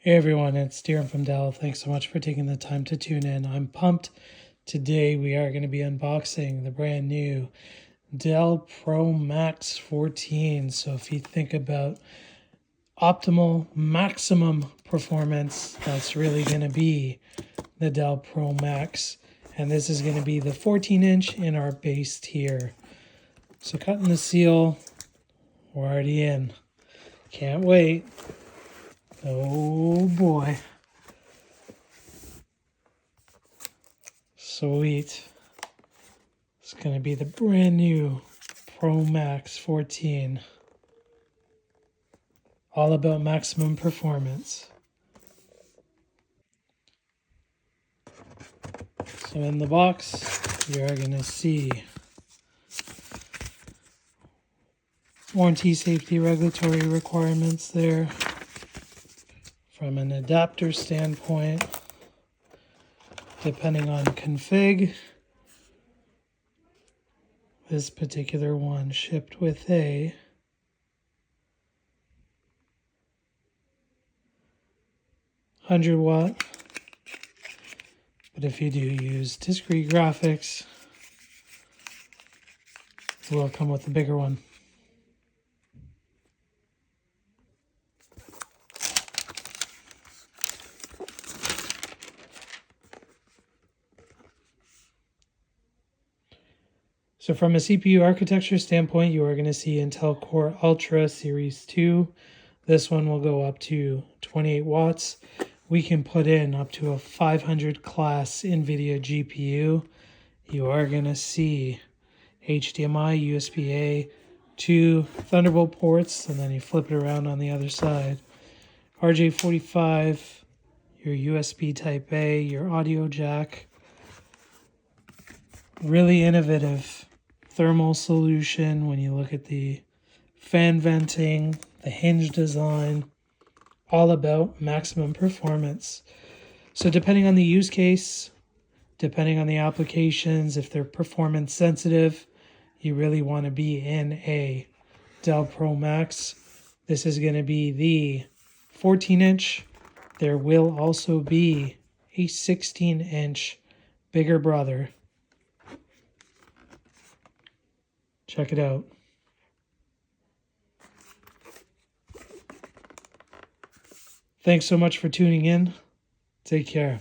Hey everyone, it's Darren from Dell. Thanks so much for taking the time to tune in. I'm pumped. Today we are going to be unboxing the brand new Dell Pro Max 14. So if you think about optimal, maximum performance, that's really going to be the Dell Pro Max. And this is going to be the 14-inch in our base tier. So cutting the seal, we're already in. Can't wait. Oh boy. Sweet. It's going to be the brand new Pro Max 14. All about maximum performance. So in the box, you are going to see warranty, safety, regulatory requirements there. From an adapter standpoint, depending on config, this particular one shipped with a 100-watt, but if you do use discrete graphics, it will come with a bigger one. So from a CPU architecture standpoint, you are going to see Intel Core Ultra Series 2. This one will go up to 28 watts. We can put in up to a 500 class NVIDIA GPU. You are going to see HDMI, USB-A, 2 Thunderbolt ports, and then you flip it around on the other side. RJ45, your USB Type A, your audio jack. Really innovative thermal solution when you look at the fan venting, the hinge design, all about maximum performance. So depending on the use case, depending on the applications, if they're performance sensitive, you really want to be in a Dell Pro Max. This is going to be the 14-inch. There will also be a 16-inch bigger brother. Check it out. Thanks so much for tuning in. Take care.